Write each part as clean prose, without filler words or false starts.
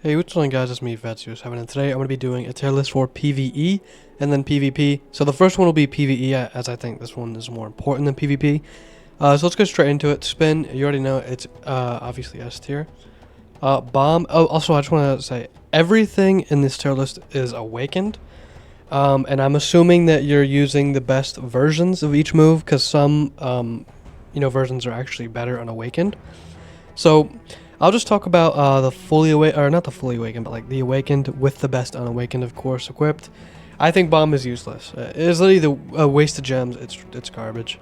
Hey, what's going on, guys? It's me, Vetsus7, and today I'm going to be doing a tier list for PVE and then PvP. So the first one will be PVE, as I think this one is more important than PvP. So let's go straight into it. Spin, you already know it's obviously S tier. Bomb. Oh, also I just want to say everything in this tier list is awakened. And I'm assuming that you're using the best versions of each move because some versions are actually better unawakened. So I'll just talk about the fully awakened, or not the fully awakened, but like the awakened with the best unawakened, of course, equipped. I think bomb is useless. It's literally a waste of gems. It's garbage.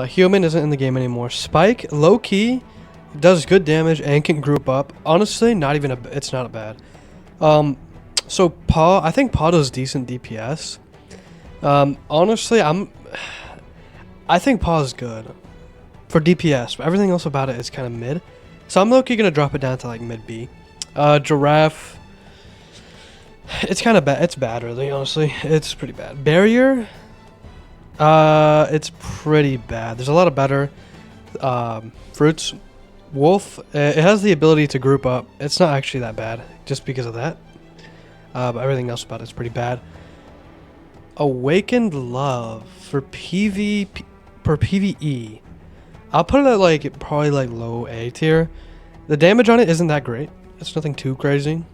Human isn't in the game anymore. Spike, low key, does good damage and can group up. Honestly, not even it's not a bad. So Paw, I think Paw does decent DPS. Honestly, I think Paw is good for DPS, but everything else about it is kind of mid. So I'm low-key gonna drop it down to like mid B. Giraffe, it's kind of bad. It's bad, really. Honestly, it's pretty bad. Barrier, it's pretty bad. There's a lot of better fruits. Wolf, it has the ability to group up. It's not actually that bad, just because of that. But everything else about it's pretty bad. Awakened Love for PvE. I'll put it at like probably like low A tier. The damage on it isn't that great. It's nothing too crazy.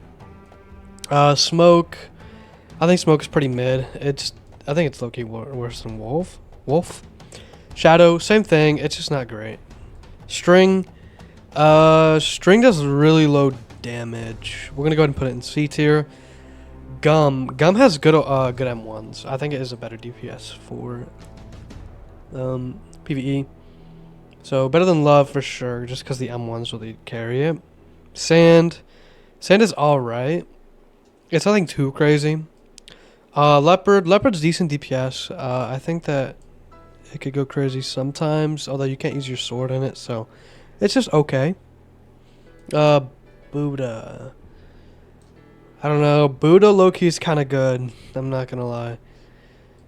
Smoke, I think Smoke is pretty mid. I think it's low-key worse than Wolf. Shadow, same thing. It's just not great. String, String does really low damage. We're gonna go ahead and put it in C tier. Gum has good M1s. I think it is a better DPS for PvE. So better than Love for sure, just because the M1s really carry it. Sand is alright. It's nothing too crazy. Leopard's decent DPS. I think that it could go crazy sometimes, although you can't use your sword in it, so it's just okay. Buddha. I don't know. Buddha low-key is kind of good. I'm not gonna lie.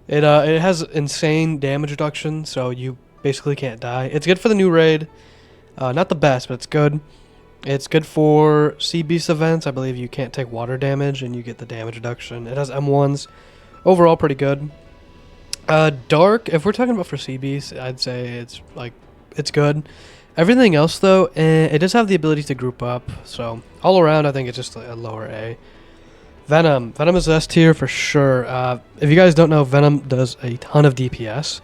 It has insane damage reduction, so you basically can't die. It's good for the new raid. Not the best, but it's good. It's good for sea beast events. I believe you can't take water damage and you get the damage reduction. It has M1s. Overall, pretty good. Dark, if we're talking about for sea beast, I'd say it's good. Everything else though, it does have the ability to group up. So all around, I think it's just a lower A. Venom is S tier for sure. If you guys don't know, Venom does a ton of DPS.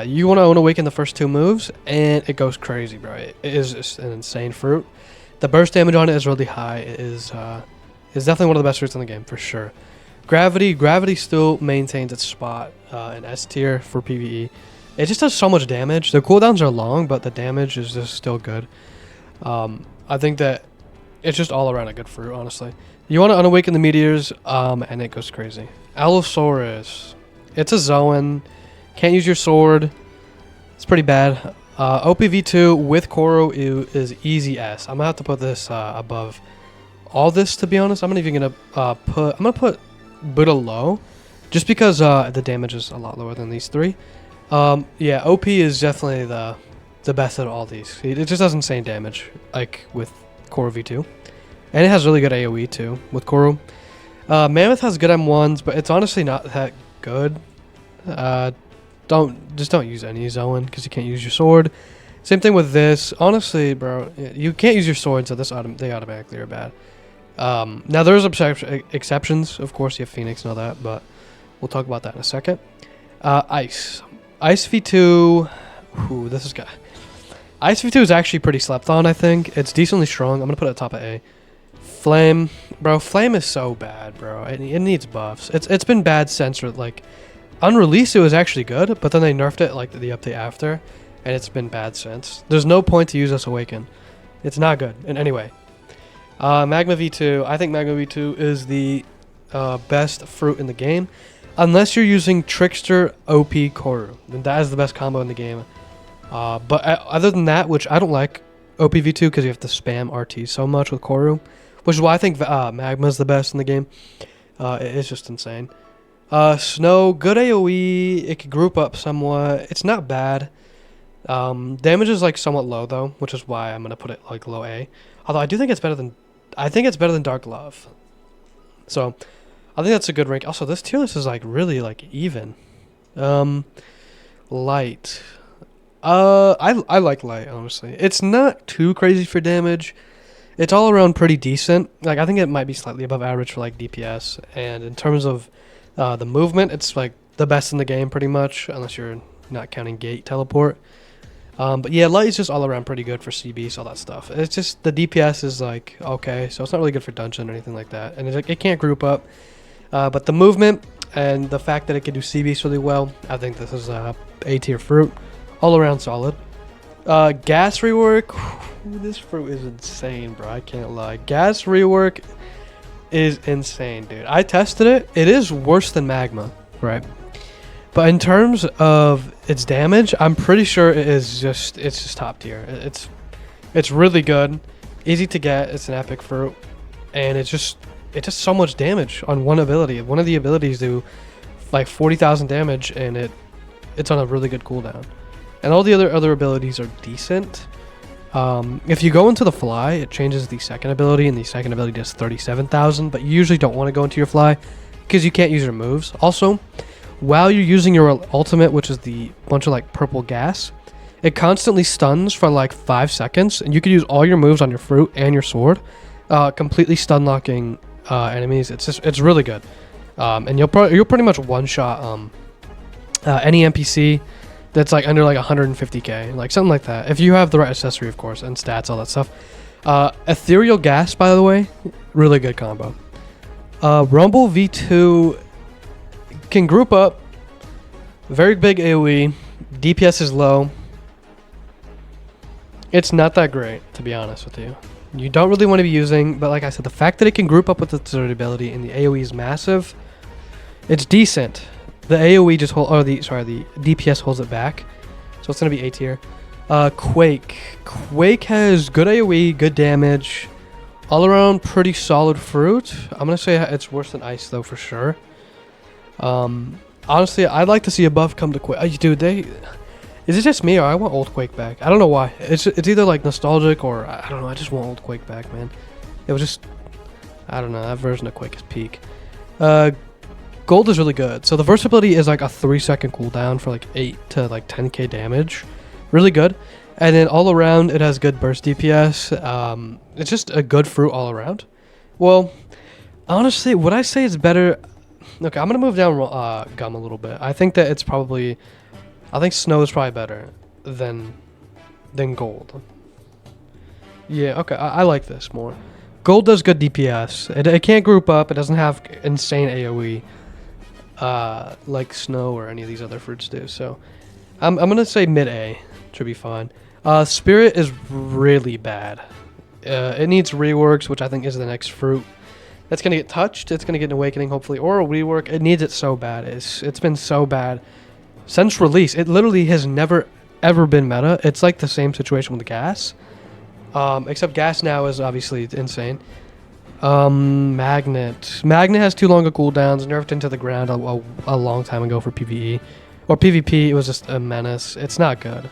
You want to unawaken the first two moves, and it goes crazy, bro. It is just an insane fruit. The burst damage on it is really high. It is definitely one of the best fruits in the game, for sure. Gravity still maintains its spot in S tier for PvE. It just does so much damage. The cooldowns are long, but the damage is just still good. I think that it's just all around a good fruit, honestly. You want to unawaken the meteors, and it goes crazy. Allosaurus. It's a Zoan. Can't use your sword. It's pretty bad. OPV2 with Koro is easy S. I'm gonna have to put this above all this, to be honest. I'm not even gonna put Buddha low, just because the damage is a lot lower than these three. Yeah, OP is definitely the best of all these. It just does insane damage, like with Koro V2, and it has really good AOE too with Koro. Mammoth has good M1s, but it's honestly not that good. Don't use any Zoan because you can't use your sword. Same thing with this. Honestly, bro, you can't use your sword, so they automatically are bad. Now there's exceptions, of course. You have Phoenix and all that, but we'll talk about that in a second. Ice V2. Ooh, this is good. Ice V2 is actually pretty slept on. I think it's decently strong. I'm gonna put it at top of A. Flame, bro. Flame is so bad, bro. It needs buffs. It's been bad since like. Unreleased, it was actually good, but then they nerfed it like the update after, and it's been bad since. There's no point to use this Awaken. It's not good in any way. Magma V2. I think Magma V2 is the best fruit in the game, unless you're using Trickster OP Koru. Then that is the best combo in the game. But other than that, which I don't like OP V2 because you have to spam RT so much with Koru, which is why I think Magma is the best in the game. It's just insane. Snow, good AoE. It could group up somewhat. It's not bad. Damage is like somewhat low though, which is why I'm gonna put it like low A. Although I do think it's better than I think it's better than Dark Love. So I think that's a good rank. Also, this tier list is like really like even. Light. I like light, honestly. It's not too crazy for damage. It's all around pretty decent. Like, I think it might be slightly above average for like DPS. And in terms of the movement, it's like the best in the game pretty much, unless you're not counting gate teleport. But yeah, light is just all around pretty good for CBs, all that stuff. It's just the DPS is like okay, so it's not really good for dungeon or anything like that. And it's like, it can't group up. But the movement and the fact that it can do CBs really well, I think this is a tier fruit. All around solid. Gas rework. Whew, this fruit is insane, bro. I can't lie. Gas rework is insane, dude. I tested it. It is worse than magma, right? But in terms of its damage, I'm pretty sure it's just top tier. It's really good, easy to get. It's an epic fruit, and it's just so much damage on one ability. One of the abilities do like 40,000 damage, and it's on a really good cooldown. And all the other abilities are decent. If you go into the fly, it changes the second ability, and the second ability does 37,000. But you usually don't want to go into your fly because you can't use your moves. Also, while you're using your ultimate, which is the bunch of like purple gas, it constantly stuns for like 5 seconds, and you can use all your moves on your fruit and your sword, completely stun locking enemies. It's really good, and you'll pretty much one shot any NPC that's like under like 150k, like something like that, if you have the right accessory, of course, and stats, all that stuff. Ethereal gas, by the way, really good combo. Rumble V2 can group up, very big AoE, DPS is low. It's not that great, to be honest with you. You don't really want to be using, but like I said, the fact that it can group up with its ability and the AoE is massive, it's decent. The AoE just the DPS holds it back, so it's gonna be A tier. Quake has good AoE, good damage, all around pretty solid fruit. I'm gonna say it's worse than Ice though, for sure. Honestly, I'd like to see a buff come to Quake. Dude, is it just me or I want old Quake back? I don't know why. It's either like nostalgic or I don't know. I just want old Quake back, man. It was just, I don't know. That version of Quake is peak. Gold is really good. So the versatility is like a 3-second cooldown for like 8 to like 10k damage. Really good. And then all around, it has good burst DPS. It's just a good fruit all around. Well, honestly, would I say it's better? Okay, I'm gonna move down gum a little bit. I think that it's probably, I think snow is probably better than gold. Yeah, okay, I like this more. Gold does good DPS. It can't group up. It doesn't have insane AoE like snow or any of these other fruits do. So I'm gonna say mid A should be fine. Spirit is really bad. It needs reworks, which I think is the next fruit. That's going to get touched. It's going to get an awakening, hopefully, or a rework. It needs it so bad. It's been so bad since release. It literally has never, ever been meta. It's like the same situation with gas. Except gas now is obviously insane. Magnet. Magnet has too long of cooldowns, nerfed into the ground a long time ago for PVE. Or PvP, it was just a menace. It's not good.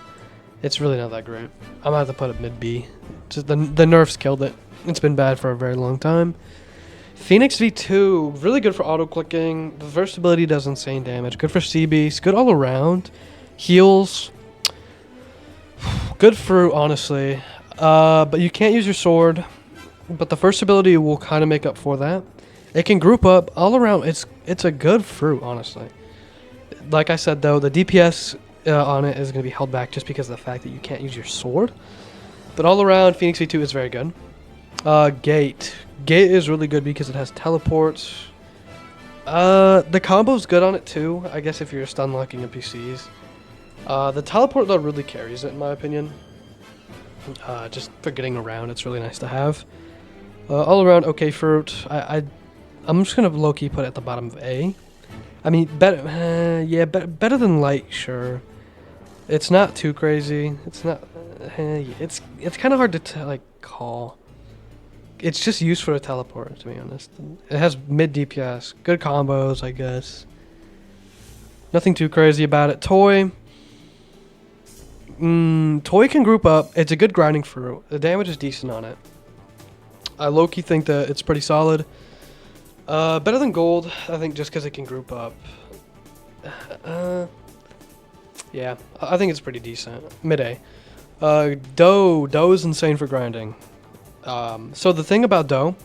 It's really not that great. I'm going to have to put it mid B. Just the nerfs killed it. It's been bad for a very long time. Phoenix V2, really good for auto-clicking. The versatility does insane damage. Good for CBs. Good all around. Heals. Good fruit, honestly. But you can't use your sword. But the first ability will kind of make up for that. It can group up all around. It's a good fruit, honestly. Like I said, though, the DPS on it is going to be held back just because of the fact that you can't use your sword. But all around, Phoenix V2 is very good. Gate. Gate is really good because it has teleports. The combo's good on it too, I guess, if you're stun locking NPCs. The teleport though really carries it in my opinion. Just for getting around, it's really nice to have. All around, okay fruit. I'm just gonna low key put it at the bottom of A. I mean, better, yeah, better than light, sure. It's not too crazy. It's not. It's kind of hard to call. It's just used for a teleport, to be honest. It has mid DPS, good combos, I guess. Nothing too crazy about it. Toy. Toy can group up. It's a good grinding fruit. The damage is decent on it. I low-key think that it's pretty solid. Better than gold, I think, just because it can group up. Yeah, I think it's pretty decent. Mid-A. Dough is insane for grinding. So the thing about Dough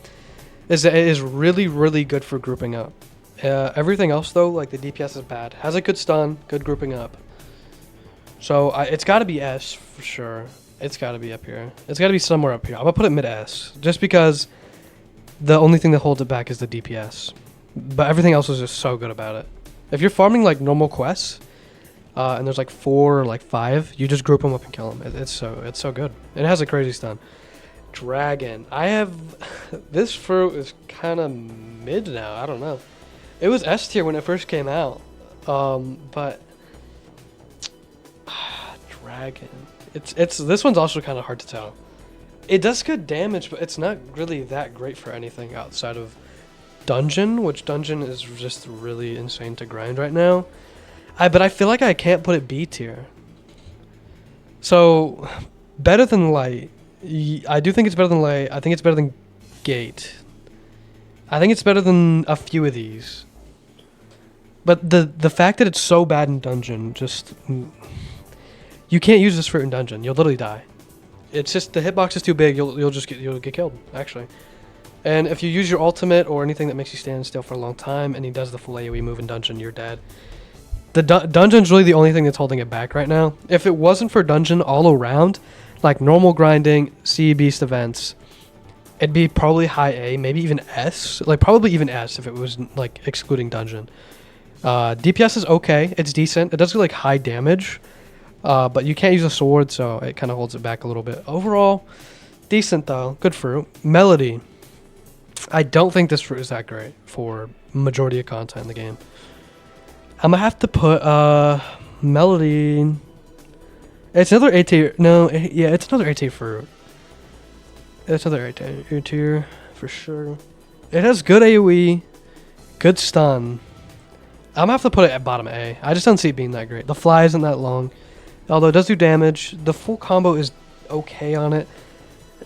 is that it is really, really good for grouping up. Everything else, though, like the DPS is bad. Has a good stun, good grouping up. So it's got to be S for sure. It's got to be up here. It's got to be somewhere up here. I'm going to put it mid-S. Just because the only thing that holds it back is the DPS. But everything else is just so good about it. If you're farming like normal quests, and there's like 4 or like 5, you just group them up and kill them. It's so good. It has a crazy stun. Dragon. I have... this fruit is kind of mid now. I don't know. It was S tier when it first came out. But... Dragon. This one's also kind of hard to tell. It does good damage, but it's not really that great for anything outside of Dungeon, which Dungeon is just really insane to grind right now. But I feel like I can't put it B tier. So, better than Light. I do think it's better than Light. I think it's better than Gate. I think it's better than a few of these. But the fact that it's so bad in Dungeon, just... You can't use this fruit in Dungeon. You'll literally die. It's just the hitbox is too big. You'll get killed, actually. And if you use your ultimate or anything that makes you stand still for a long time, and he does the full AoE move in Dungeon, you're dead. The Dungeon's really the only thing that's holding it back right now. If it wasn't for Dungeon all around, like normal grinding, Sea Beast events, it'd be probably high A, maybe even S. Like probably even S if it was like excluding Dungeon. DPS is okay. It's decent. It does do like high damage. But you can't use a sword, so it kind of holds it back a little bit. Overall, decent though. Good fruit. Melody. I don't think this fruit is that great for majority of content in the game. I'm gonna have to put Melody. It's another A tier. No, yeah, it's another A tier fruit. It's another A tier for sure. It has good AoE, good stun. I'm gonna have to put it at bottom A. I just don't see it being that great. The fly isn't that long. Although it does do damage, the full combo is okay on it.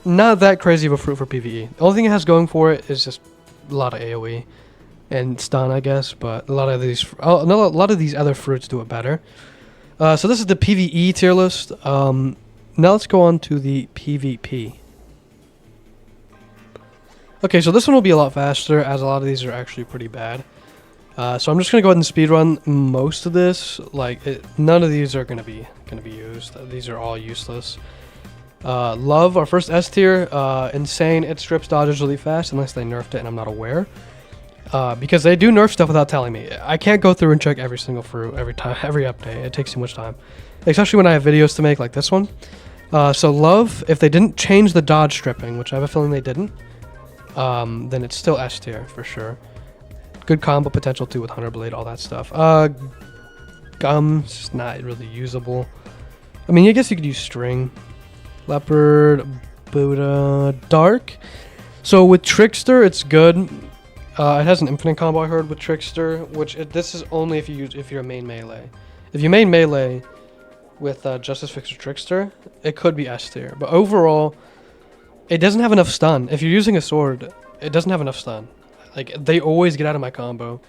Not that crazy of a fruit for PvE. The only thing it has going for it is just a lot of AoE and stun, I guess. But a lot of these other fruits do it better. So this is the PvE tier list. Now let's go on to the PvP. Okay, so this one will be a lot faster, as a lot of these are actually pretty bad. So I'm just gonna go ahead and speedrun most of this. None of these are gonna be used. These are all useless. Love, our first S tier, insane. It strips dodges really fast unless they nerfed it and I'm not aware. Because they do nerf stuff without telling me. I can't go through and check every single fruit every update. It takes too much time, especially when I have videos to make like this one. So Love, if they didn't change the dodge stripping, which I have a feeling they didn't, then it's still S tier for sure. Good combo potential too with Hunter Blade, all that stuff. Gum's not really usable. I mean, I guess you could use String. Leopard, Buddha, Dark. So with Trickster, it's good. It has an infinite combo, I heard, with Trickster, which this is only if you're a main melee. If you main melee with Justice Fixer Trickster, it could be S tier. But overall, it doesn't have enough stun. If you're using a sword, it doesn't have enough stun. Like, they always get out of my combo.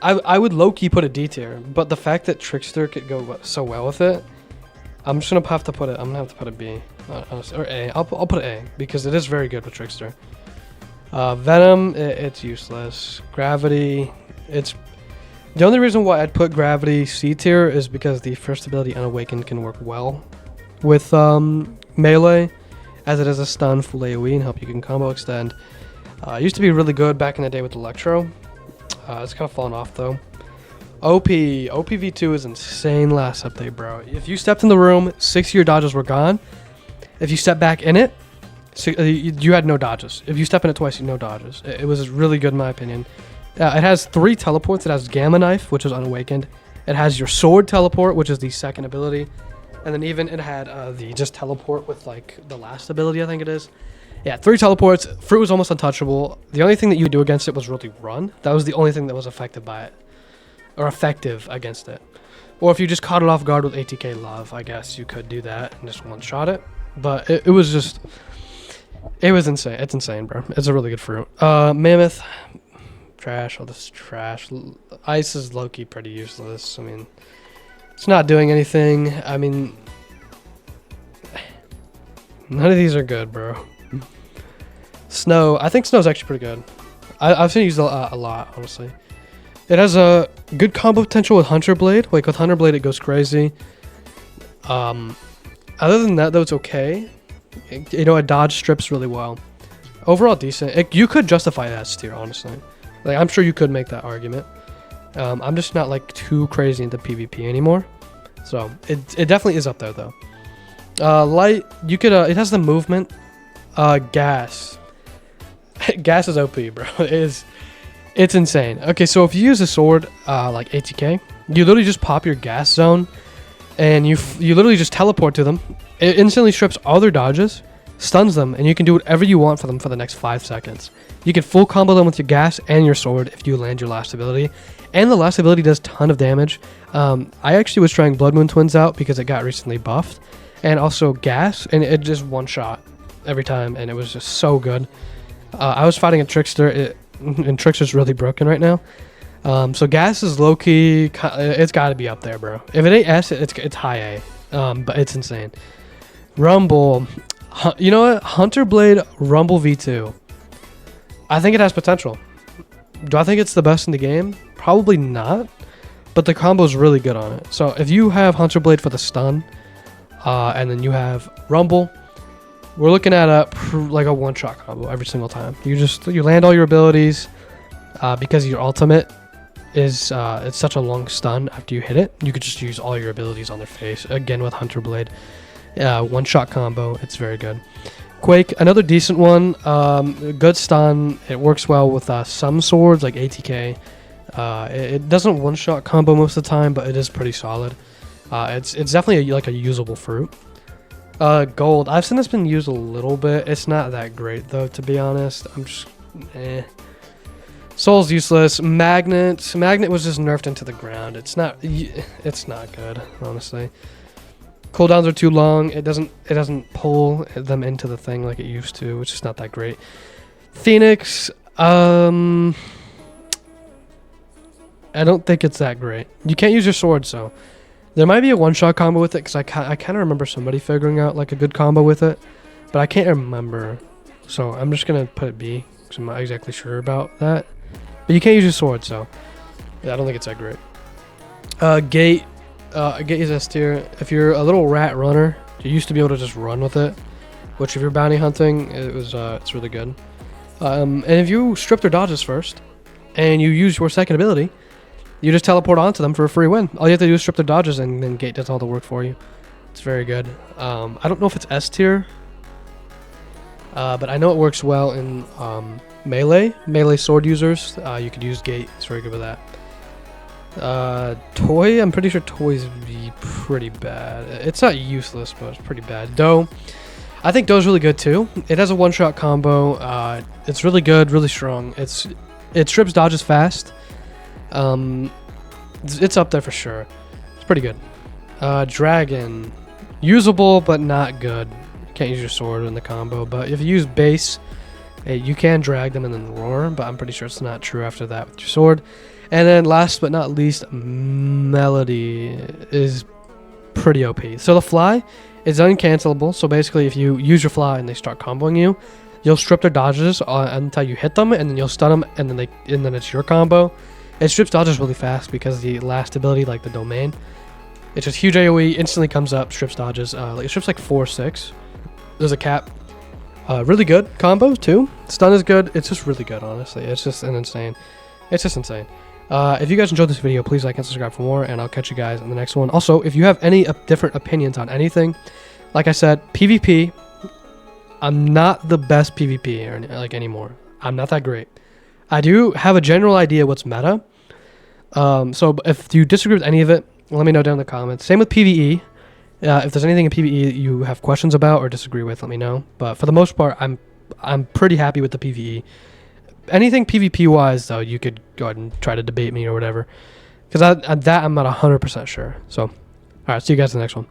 I would low-key put a D tier, but the fact that Trickster could go so well with it, I'm just gonna have to put it. I'm gonna have to put a B, honestly, or A. I'll put A because it is very good with Trickster. Venom, it's useless. Gravity, it's the only reason why I'd put Gravity C tier is because the first ability Unawakened can work well with melee, as it is a stun full AoE and help you can combo extend. It used to be really good back in the day with Electro. It's kind of fallen off though. OPV2 is insane last update, bro. If you stepped in the room, 6 of your dodges were gone. If you step back in it, you had no dodges. If you step in it twice, you no dodges. It was really good in my opinion. It has 3 teleports. It has Gamma Knife, which is Unawakened. It has your Sword teleport, which is the second ability. And then even it had the just teleport with like the last ability, I think it is. Yeah, 3 teleports. Fruit was almost untouchable. The only thing that you could do against it was really run. That was the only thing that was affected by it. Or effective against it. Or if you just caught it off guard with ATK Love, I guess you could do that and just one-shot it. But it was just... It was insane. It's insane, bro. It's a really good fruit. Mammoth, trash. All this trash. Ice is low-key pretty useless. I mean, it's not doing anything. I mean, none of these are good, bro. Snow. I think snow's actually pretty good. I've seen it used a lot, honestly. It has a good combo potential with Hunter Blade. Like, with Hunter Blade, it goes crazy. Other than that, though, it's okay. You know, it dodge strips really well. Overall, decent. You could justify that S tier, honestly. Like, I'm sure you could make that argument. I'm just not, like, too crazy into PvP anymore. So, it definitely is up there, though. Light, you could, it has the movement. Gas. Gas is OP, bro. It's insane. Okay, so if you use a sword, like ATK, you literally just pop your gas zone, and you literally just teleport to them. It instantly strips all their dodges, stuns them, and you can do whatever you want for them for the next 5 seconds. You can full combo them with your gas and your sword if you land your last ability. And the last ability does a ton of damage. I actually was trying Blood Moon Twins out because it got recently buffed. And also gas, and it just one shot every time, and it was just so good. I was fighting a Trickster, and Trickster's really broken right now. So gas is low-key, it's got to be up there, bro. If it ain't S, it's high A, but it's insane. Rumble, you know what? Hunter Blade Rumble V2. I think it has potential. Do I think it's the best in the game? Probably not, but the combo is really good on it. So if you have Hunter Blade for the stun, and then you have Rumble, we're looking at like a one-shot combo every single time. You land all your abilities, because your ultimate is it's such a long stun after you hit it. You could just use all your abilities on their face again with Hunter Blade. One-shot combo. It's very good. Quake, another decent one. Good stun. It works well with some swords like ATK. It doesn't one-shot combo most of the time, but it is pretty solid. It's definitely like a usable fruit. Gold. I've seen this been used a little bit. It's not that great though, to be honest. I'm just Soul's useless. Magnet. Magnet was just nerfed into the ground. It's not good, honestly. Cooldowns are too long. It doesn't pull them into the thing like it used to, which is not that great. Phoenix. I don't think it's that great. You can't use your sword, so there might be a one-shot combo with it, because I kind of remember somebody figuring out like a good combo with it, but I can't remember. So I'm just gonna put it B, because I'm not exactly sure about that. But you can't use your sword, so yeah, I don't think it's that great. Gate. Gate is S tier. If you're a little rat runner, you used to be able to just run with it, which if you're bounty hunting, it's really good. And if you strip their dodges first, and you use your second ability, you just teleport onto them for a free win. All you have to do is strip their dodges, and then Gate does all the work for you. It's very good. I don't know if it's S tier, but I know it works well in melee sword users. You could use Gate. It's very good with that. Toy, I'm pretty sure Toy's pretty bad. It's not useless, but it's pretty bad. Doe, I think Doe's really good too. It has a one-shot combo. It's really good, really strong. It strips dodges fast. It's up there for sure. It's pretty good. Dragon, usable but not good. You can't use your sword in the combo, but if you use base, you can drag them and then roar, but I'm pretty sure it's not true after that with your sword. And then last but not least, Melody is pretty OP. So the fly is uncancelable. So basically, if you use your fly and they start comboing you, you'll strip their dodges until you hit them, and then you'll stun them, and then it's your combo. It strips dodges really fast because the last ability, like the domain, it's just huge AoE, instantly comes up, strips dodges. It strips like 4 or 6. There's a cap. Really good combo too. Stun is good. It's just really good, honestly. It's just insane. It's just insane. If you guys enjoyed this video, please like and subscribe for more, and I'll catch you guys in the next one. Also, if you have any different opinions on anything, like I said, PvP, I'm not the best PvP anymore. I'm not that great. I do have a general idea what's meta. So if you disagree with any of it, let me know down in the comments. Same with PVE. If there's anything in PVE you have questions about or disagree with, let me know. But for the most part, I'm pretty happy with the PVE. Anything PvP wise though, you could go ahead and try to debate me or whatever, because I'm not 100% sure. So, all right, see you guys in the next one.